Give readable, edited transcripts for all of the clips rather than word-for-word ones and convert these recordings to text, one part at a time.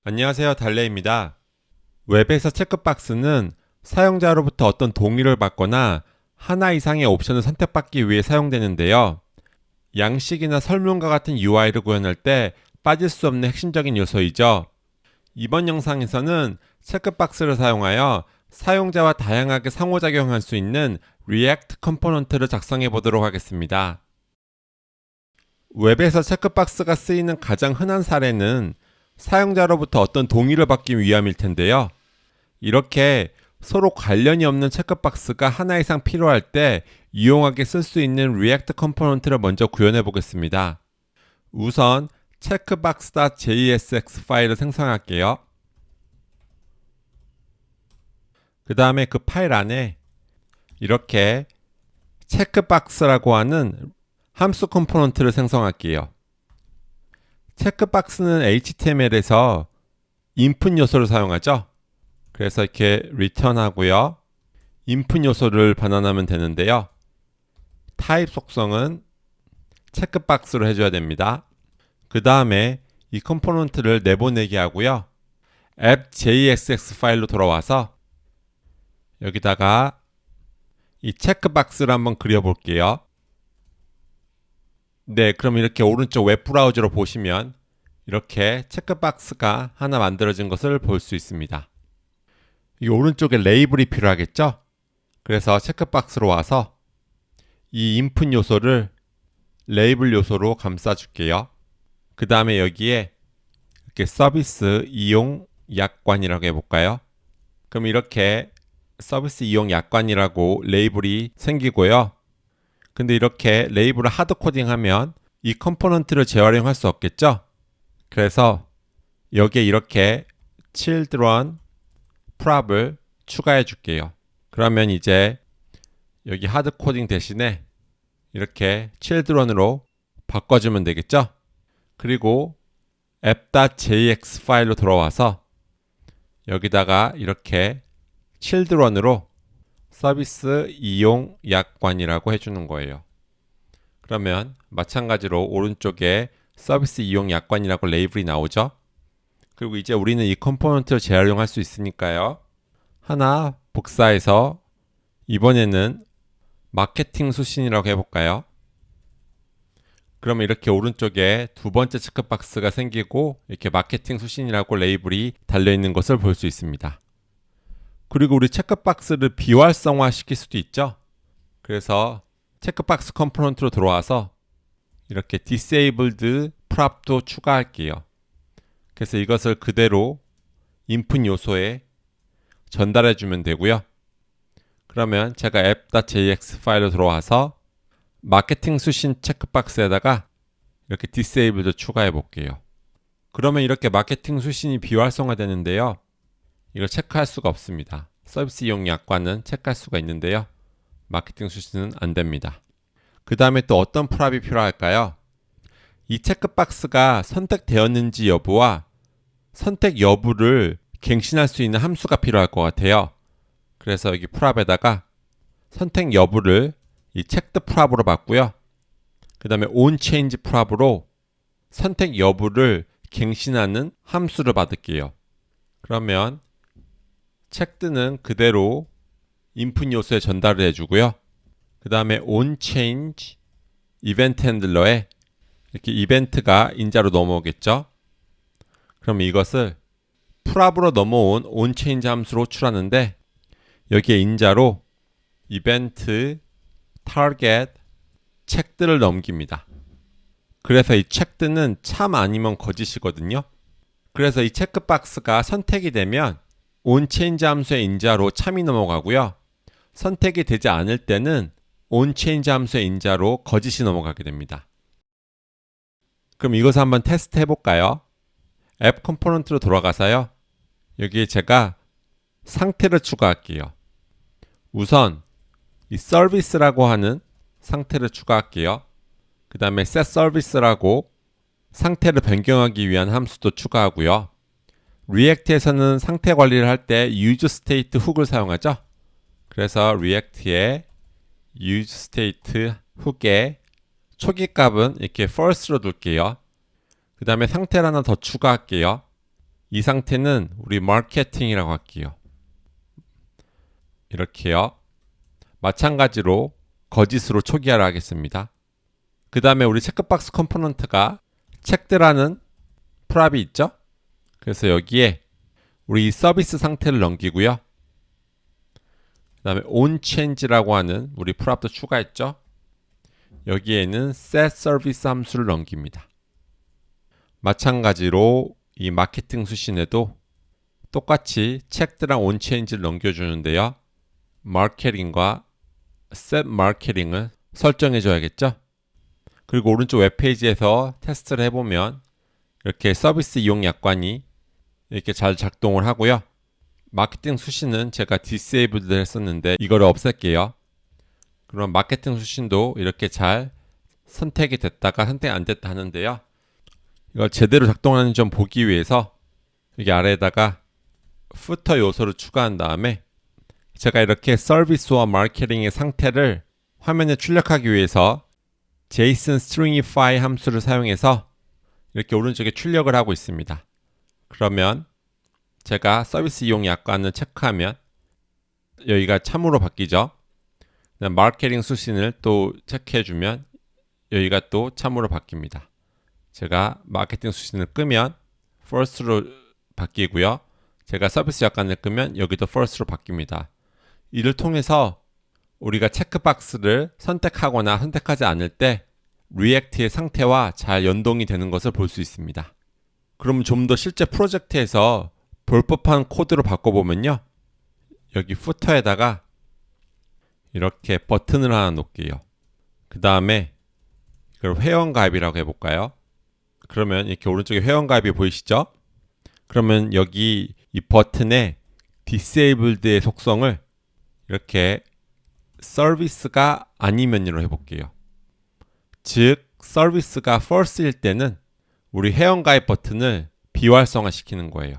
안녕하세요, 달래입니다. 웹에서 체크박스는 사용자로부터 어떤 동의를 받거나 하나 이상의 옵션을 선택받기 위해 사용되는데요. 양식이나 설문과 같은 UI를 구현할 때 빠질 수 없는 핵심적인 요소이죠. 이번 영상에서는 체크박스를 사용하여 사용자와 다양하게 상호작용할 수 있는 React 컴포넌트를 작성해 보도록 하겠습니다. 웹에서 체크박스가 쓰이는 가장 흔한 사례는 사용자로부터 어떤 동의를 받기 위함일 텐데요. 이렇게 서로 관련이 없는 체크박스가 하나 이상 필요할 때 유용하게 쓸 수 있는 React 컴포넌트를 먼저 구현해 보겠습니다. 우선 checkbox.jsx 파일을 생성할게요. 그 다음에 그 파일 안에 이렇게 체크박스라고 하는 함수 컴포넌트를 생성할게요. 체크박스는 HTML에서 input 요소를 사용하죠. 그래서 이렇게 return 하고요. input 요소를 반환하면 되는데요. 타입 속성은 체크박스로 해줘야 됩니다. 그 다음에 이 컴포넌트를 내보내게 하고요. app.jsx 파일로 돌아와서 여기다가 이 체크박스를 한번 그려볼게요. 네, 그럼 이렇게 오른쪽 웹브라우저로 보시면 이렇게 체크박스가 하나 만들어진 것을 볼 수 있습니다. 이 오른쪽에 레이블이 필요하겠죠? 그래서 체크박스로 와서 이 인풋 요소를 레이블 요소로 감싸줄게요. 그 다음에 여기에 이렇게 서비스 이용 약관이라고 해볼까요? 그럼 이렇게 서비스 이용 약관이라고 레이블이 생기고요. 근데 이렇게 레이블을 하드 코딩하면 이 컴포넌트를 재활용할 수 없겠죠? 그래서 여기에 이렇게 children prop을 추가해 줄게요. 그러면 이제 여기 하드 코딩 대신에 이렇게 children으로 바꿔주면 되겠죠? 그리고 app.jx 파일로 들어와서 여기다가 이렇게 children으로 서비스 이용 약관이라고 해주는 거예요. 그러면 마찬가지로 오른쪽에 서비스 이용 약관이라고 레이블이 나오죠. 그리고 이제 우리는 이 컴포넌트를 재활용할 수 있으니까요. 하나 복사해서 이번에는 마케팅 수신이라고 해볼까요? 그러면 이렇게 오른쪽에 두 번째 체크박스가 생기고 이렇게 마케팅 수신이라고 레이블이 달려있는 것을 볼 수 있습니다. 그리고 우리 체크박스를 비활성화 시킬 수도 있죠. 그래서 체크박스 컴포넌트로 들어와서 이렇게 disabled prop도 추가할게요. 그래서 이것을 그대로 input 요소에 전달해 주면 되고요. 그러면 제가 app.jx 파일로 들어와서 마케팅 수신 체크박스에다가 이렇게 disabled도 추가해 볼게요. 그러면 이렇게 마케팅 수신이 비활성화 되는데요. 이걸 체크할 수가 없습니다. 서비스 이용 약관은 체크할 수가 있는데요. 마케팅 수신은 안 됩니다. 그 다음에 또 어떤 프랍이 필요할까요? 이 체크박스가 선택되었는지 여부와 선택 여부를 갱신할 수 있는 함수가 필요할 것 같아요. 그래서 여기 프랍에다가 선택 여부를 이 체크드 프랍으로 바꾸요. 그 다음에 onChange 프랍으로 선택 여부를 갱신하는 함수를 받을게요. 그러면 체크드는 그대로 인풋 요소에 전달을 해주고요. 그 다음에 onChange 이벤트 핸들러에 이렇게 이벤트가 인자로 넘어오겠죠. 그럼 이것을 프랍으로 넘어온 onChange 함수로 호출하는데 여기에 인자로 이벤트 target 체크드를 넘깁니다. 그래서 이 체크드는 참 아니면 거짓이거든요. 그래서 이 체크박스가 선택이 되면 onChange 함수의 인자로 참이 넘어가고요. 선택이 되지 않을 때는 onChange 함수의 인자로 거짓이 넘어가게 됩니다. 그럼 이것을 한번 테스트 해볼까요? 앱 컴포넌트로 돌아가서요. 여기에 제가 상태를 추가할게요. 우선 이 서비스라고 하는 상태를 추가할게요. 그 다음에 set service라고 상태를 변경하기 위한 함수도 추가하고요. 리액트에서는 상태 관리를 할 때 use state 훅을 사용하죠. 그래서 리액트의 use state 훅에 초기 값은 이렇게 false로 둘게요. 그 다음에 상태를 하나 더 추가할게요. 이 상태는 우리 마케팅이라고 할게요. 이렇게요. 마찬가지로 거짓으로 초기화를 하겠습니다. 그 다음에 우리 체크박스 컴포넌트가 책들하는 프랍이 있죠? 그래서 여기에 우리 서비스 상태를 넘기고요. 그 다음에 onChange라고 하는 우리 프랍도 추가했죠? 여기에는 set service 함수를 넘깁니다. 마찬가지로 이 마케팅 수신에도 똑같이 책들랑 onChange를 넘겨주는데요. 마케팅과 set 마케팅을 설정해 줘야겠죠? 그리고 오른쪽 웹페이지에서 테스트를 해보면 이렇게 서비스 이용 약관이 이렇게 잘 작동을 하고요. 마케팅 수신은 제가 disabled를 했었는데 이거를 없앨게요. 그럼 마케팅 수신도 이렇게 잘 선택이 됐다가 선택 안 됐다 하는데요. 이걸 제대로 작동하는지 좀 보기 위해서 여기 아래에다가 footer 요소를 추가한 다음에 제가 이렇게 서비스와 마케팅의 상태를 화면에 출력하기 위해서 JSON stringify 함수를 사용해서 이렇게 오른쪽에 출력을 하고 있습니다. 그러면 제가 서비스 이용 약관을 체크하면 여기가 참으로 바뀌죠. 마케팅 수신을 또 체크해주면 여기가 또 참으로 바뀝니다. 제가 마케팅 수신을 끄면 false로 바뀌고요. 제가 서비스 약관을 끄면 여기도 false로 바뀝니다. 이를 통해서 우리가 체크박스를 선택하거나 선택하지 않을 때 리액트의 상태와 잘 연동이 되는 것을 볼 수 있습니다. 그럼 좀 더 실제 프로젝트에서 볼 법한 코드로 바꿔보면요. 여기 footer에다가 이렇게 버튼을 하나 놓을게요. 그 다음에 이걸 회원가입이라고 해볼까요? 그러면 이렇게 오른쪽에 회원가입이 보이시죠? 그러면 여기 이 버튼에 disabled의 속성을 이렇게 서비스가 아니면으로 해볼게요. 즉 서비스가 false일 때는 우리 회원가입 버튼을 비활성화 시키는 거예요.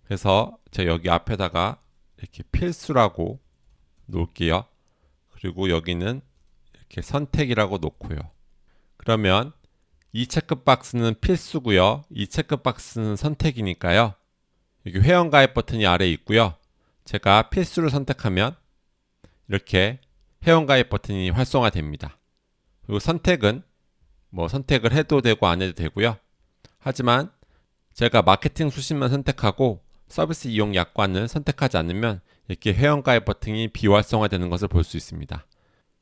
그래서 제가 여기 앞에다가 이렇게 필수라고 놓을게요. 그리고 여기는 이렇게 선택이라고 놓고요. 그러면 이 체크박스는 필수고요. 이 체크박스는 선택이니까요. 여기 회원가입 버튼이 아래에 있고요. 제가 필수를 선택하면 이렇게 회원가입 버튼이 활성화됩니다. 그리고 선택은 선택을 해도 되고 안 해도 되고요. 하지만 제가 마케팅 수신만 선택하고 서비스 이용 약관을 선택하지 않으면 이렇게 회원가입 버튼이 비활성화되는 것을 볼 수 있습니다.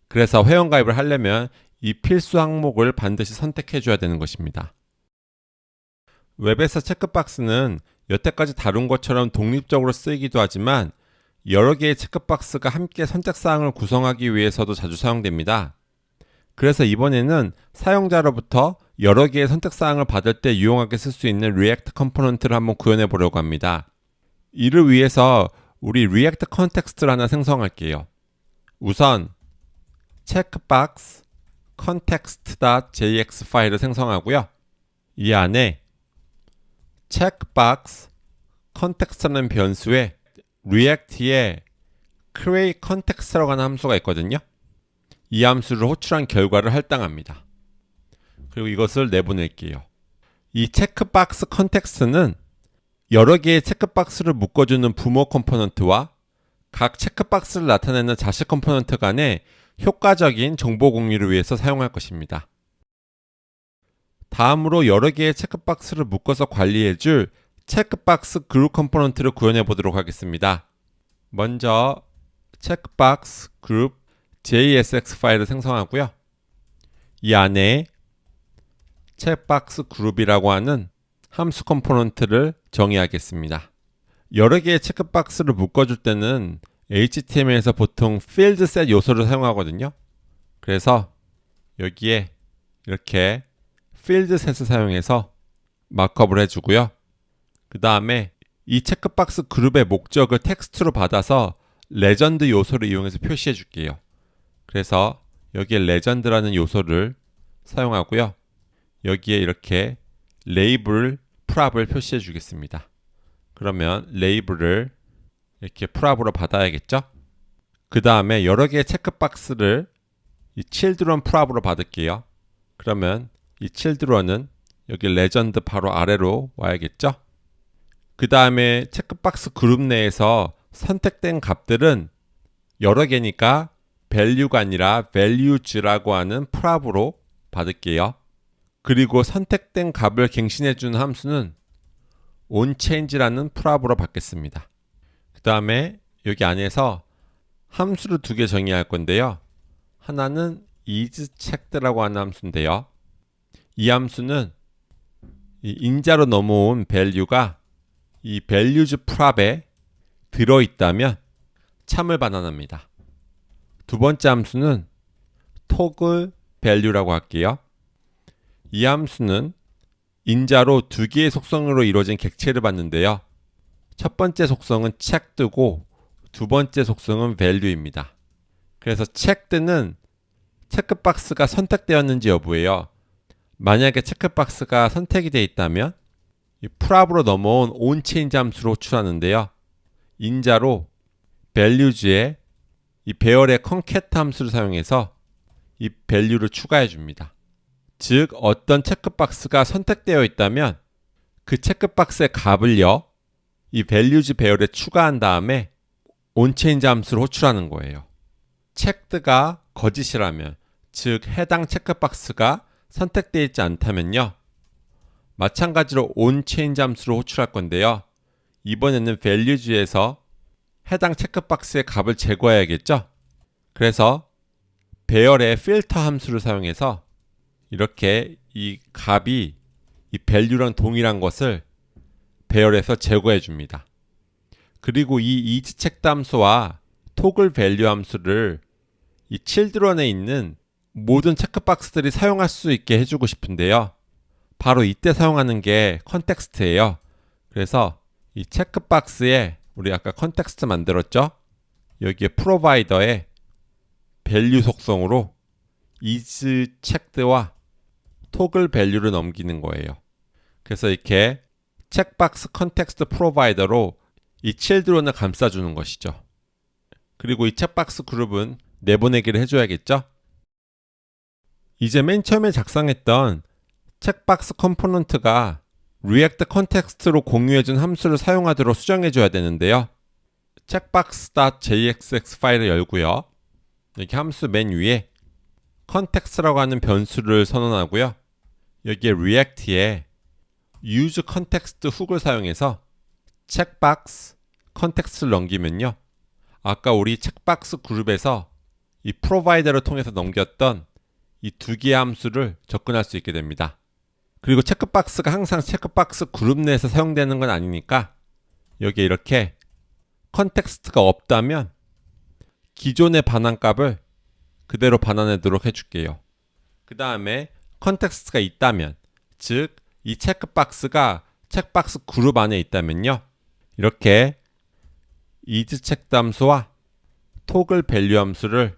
그래서 회원가입을 하려면 이 필수 항목을 반드시 선택해 줘야 되는 것입니다. 웹에서 체크박스는 여태까지 다룬 것처럼 독립적으로 쓰이기도 하지만 여러 개의 체크박스가 함께 선택사항을 구성하기 위해서도 자주 사용됩니다. 그래서 이번에는 사용자로부터 여러 개의 선택사항을 받을 때 유용하게 쓸 수 있는 리액트 컴포넌트를 한번 구현해 보려고 합니다. 이를 위해서 우리 리액트 컨텍스트를 하나 생성할게요. 우선 checkbox context.jx 파일을 생성하고요. 이 안에 checkbox context라는 변수에 리액트에 create context라고 하는 함수가 있거든요. 이 함수를 호출한 결과를 할당합니다. 그리고 이것을 내보낼게요. 이 체크박스 컨텍스트는 여러 개의 체크박스를 묶어주는 부모 컴포넌트와 각 체크박스를 나타내는 자식 컴포넌트 간의 효과적인 정보 공유를 위해서 사용할 것입니다. 다음으로 여러 개의 체크박스를 묶어서 관리해줄 체크박스 그룹 컴포넌트를 구현해 보도록 하겠습니다. 먼저 체크박스 그룹 JSX 파일을 생성하고요. 이 안에 체크박스 그룹이라고 하는 함수 컴포넌트를 정의하겠습니다. 여러 개의 체크박스를 묶어줄 때는 HTML에서 보통 field set 요소를 사용하거든요. 그래서 여기에 이렇게 field set을 사용해서 마크업을 해주고요. 그 다음에 이 체크박스 그룹의 목적을 텍스트로 받아서 레전드 요소를 이용해서 표시해 줄게요. 그래서 여기에 레전드라는 요소를 사용하고요. 여기에 이렇게 레이블 프랍을 표시해 주겠습니다. 그러면 레이블을 이렇게 프랍으로 받아야겠죠? 그 다음에 여러 개의 체크박스를 이 children 프랍으로 받을게요. 그러면 이 children은 여기 레전드 바로 아래로 와야겠죠? 그 다음에 체크박스 그룹 내에서 선택된 값들은 여러 개니까 value가 아니라 values라고 하는 프랍으로 받을게요. 그리고 선택된 값을 갱신해주는 함수는 onChange라는 프랍으로 받겠습니다. 그 다음에 여기 안에서 함수를 두 개 정의할 건데요. 하나는 isChecked라고 하는 함수인데요. 이 함수는 이 인자로 넘어온 value가 이 values 프랍에 들어있다면 참을 반환합니다. 두 번째 함수는 toggle value라고 할게요. 이 함수는 인자로 두 개의 속성으로 이루어진 객체를 받는데요. 첫 번째 속성은 checked고 두 번째 속성은 value입니다. 그래서 checked는 체크박스가 선택되었는지 여부예요. 만약에 체크박스가 선택이 되어 있다면 이 프랍으로 넘어온 onChange 함수로 호출하는데요. 인자로 values에 이 배열의 concat 함수를 사용해서 이 value를 추가해 줍니다. 즉 어떤 체크박스가 선택되어 있다면 그 체크박스의 값을요 이 values 배열에 추가한 다음에 onChange 함수를 호출하는 거예요. checked가 거짓이라면 즉 해당 체크박스가 선택되어 있지 않다면요 마찬가지로 onChange 함수를 호출할 건데요. 이번에는 values에서 해당 체크박스의 값을 제거해야겠죠. 그래서 배열의 filter 함수를 사용해서 이렇게 이 값이 이 value랑 동일한 것을 배열에서 제거해 줍니다. 그리고 이 isChecked 함수와 toggle value 함수를 이 children에 있는 모든 체크박스들이 사용할 수 있게 해주고 싶은데요. 바로 이때 사용하는 게 컨텍스트예요. 그래서 이 체크박스에 우리 아까 컨텍스트 만들었죠? 여기에 프로바이더에 value 속성으로 isChecked와 toggle value를 넘기는 거예요. 그래서 이렇게 체크박스 컨텍스트 프로바이더로 이 children을 감싸주는 것이죠. 그리고 이 체크박스 그룹은 내보내기를 해줘야겠죠? 이제 맨 처음에 작성했던 체크박스 컴포넌트가 리액트 컨텍스트로 공유해준 함수를 사용하도록 수정해줘야 되는데요. checkbox.jxx 파일을 열고요. 여기 함수 맨 위에 context라고 하는 변수를 선언하고요. 여기에 react에 use context 훅을 사용해서 checkbox context를 넘기면요. 아까 우리 체크박스 그룹에서 이 프로바이더를 통해서 넘겼던 이 두 개의 함수를 접근할 수 있게 됩니다. 그리고 체크박스가 항상 체크박스 그룹 내에서 사용되는 건 아니니까 여기에 이렇게 컨텍스트가 없다면 기존의 반환값을 그대로 반환하도록 해줄게요. 그 다음에 컨텍스트가 있다면 즉 이 체크박스가 체크박스 그룹 안에 있다면요. 이렇게 isChecked 함수와 toggle value 함수를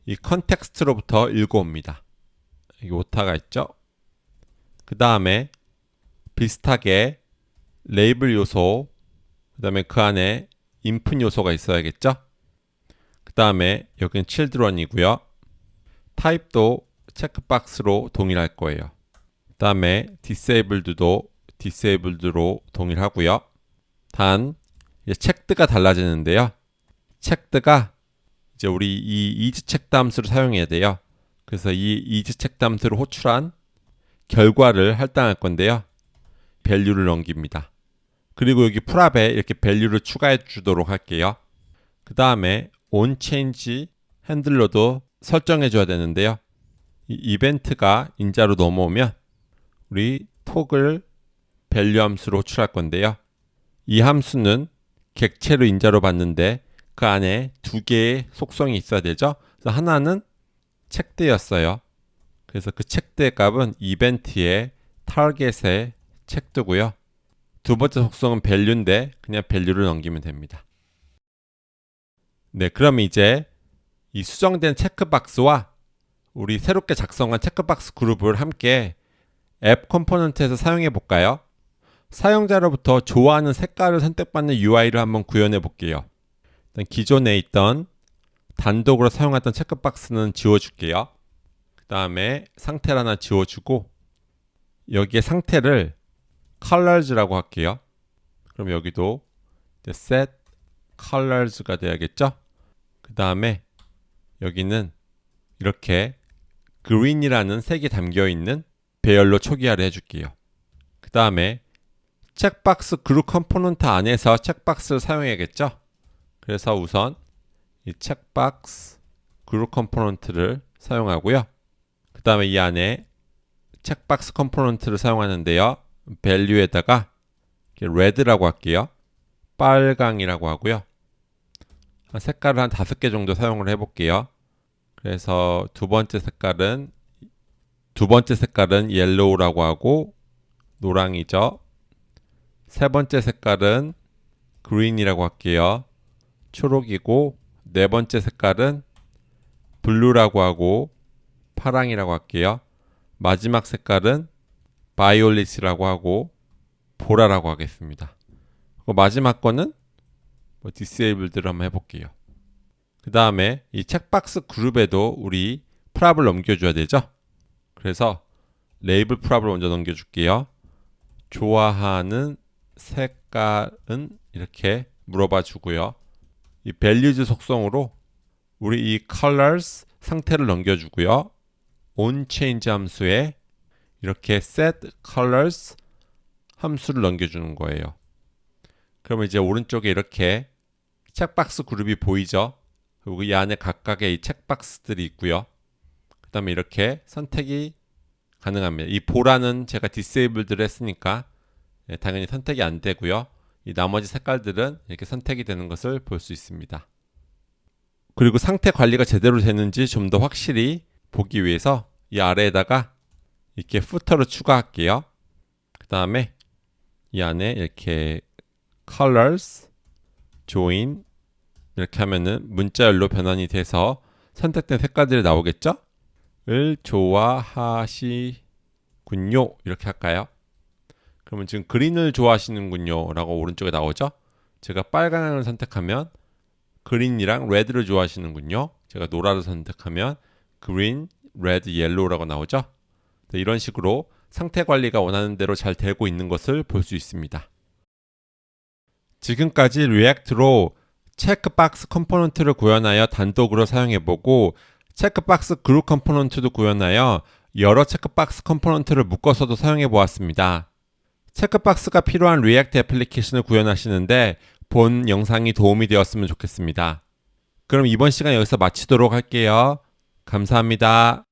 이 컨텍스트로부터 읽어옵니다. 여기 오타가 있죠? 그 다음에 비슷하게 레이블 요소, 그 다음에 그 안에 input 요소가 있어야겠죠? 그 다음에 여기는 children이고요. 타입도 체크박스로 동일할 거예요. 그 다음에 disabled도 disabled로 동일하고요. 단 checked가 달라지는데요. checked가 이제 우리 이 isChecked 함수를 사용해야 돼요. 그래서 이 isChecked 함수를 호출한 결과를 할당할 건데요. value를 넘깁니다. 그리고 여기 프랍에 이렇게 value를 추가해 주도록 할게요. 그 다음에 onChange 핸들러도 설정해 줘야 되는데요. 이 이벤트가 인자로 넘어오면 우리 toggle value 함수로 호출할 건데요. 이 함수는 객체로 인자로 받는데 그 안에 두 개의 속성이 있어야 되죠. 그래서 하나는 checked였어요. 그래서 그 checked의 값은 이벤트의 target에 checked고요. 두 번째 속성은 value인데 그냥 value를 넘기면 됩니다. 네, 그럼 이제 이 수정된 체크박스와 우리 새롭게 작성한 체크박스 그룹을 함께 앱 컴포넌트에서 사용해 볼까요? 사용자로부터 좋아하는 색깔을 선택받는 UI를 한번 구현해 볼게요. 일단 기존에 있던 단독으로 사용했던 체크박스는 지워줄게요. 그 다음에 상태를 하나 지워주고 여기에 상태를 colors라고 할게요. 그럼 여기도 set colors가 돼야겠죠? 그 다음에 여기는 이렇게 green이라는 색이 담겨있는 배열로 초기화를 해줄게요. 그 다음에 책박스 그룹 컴포넌트 안에서 책박스를 사용해야겠죠? 그래서 우선 이 책박스 그룹 컴포넌트를 사용하고요. 그 다음에 이 안에 책박스 컴포넌트를 사용하는데요. value에다가 red라고 할게요. 빨강이라고 하고요. 색깔을 한 5개 정도 사용을 해볼게요. 그래서 두 번째 색깔은 yellow라고 하고 노랑이죠. 세 번째 색깔은 green이라고 할게요. 초록이고 네 번째 색깔은 blue라고 하고 파랑이라고 할게요. 마지막 색깔은 violet이라고 하고 보라라고 하겠습니다. 마지막 거는 disabled를 한번 해볼게요. 그 다음에 이 책박스 그룹에도 우리 프랍을 넘겨줘야 되죠. 그래서 레이블 프랍을 먼저 넘겨줄게요. 좋아하는 색깔은 이렇게 물어봐 주고요. 이 values 속성으로 우리 이 colors 상태를 넘겨주고요. onChange 함수에 이렇게 set colors 함수를 넘겨주는 거예요. 그러면 이제 오른쪽에 이렇게 책박스 그룹이 보이죠? 그리고 이 안에 각각의 이 책박스들이 있고요. 그 다음에 이렇게 선택이 가능합니다. 이 보라는 제가 disabled를 했으니까 당연히 선택이 안 되고요. 이 나머지 색깔들은 이렇게 선택이 되는 것을 볼 수 있습니다. 그리고 상태 관리가 제대로 되는지 좀 더 확실히 보기 위해서 이 아래에다가 이렇게 footer를 추가할게요. 그 다음에 이 안에 이렇게 colors, join 이렇게 하면은 문자열로 변환이 돼서 선택된 색깔들이 나오겠죠? 을 좋아하시군요. 이렇게 할까요? 그러면 지금 그린을 좋아하시는군요 라고 오른쪽에 나오죠? 제가 빨강을 선택하면 그린이랑 레드를 좋아하시는군요. 제가 노라를 선택하면 그린, 레드, 옐로우라고 나오죠? 이런 식으로 상태 관리가 원하는 대로 잘 되고 있는 것을 볼 수 있습니다. 지금까지 리액트로 체크박스 컴포넌트를 구현하여 단독으로 사용해보고 체크박스 그룹 컴포넌트도 구현하여 여러 체크박스 컴포넌트를 묶어서도 사용해보았습니다. 체크박스가 필요한 리액트 애플리케이션을 구현하시는데 본 영상이 도움이 되었으면 좋겠습니다. 그럼 이번 시간 여기서 마치도록 할게요. 감사합니다.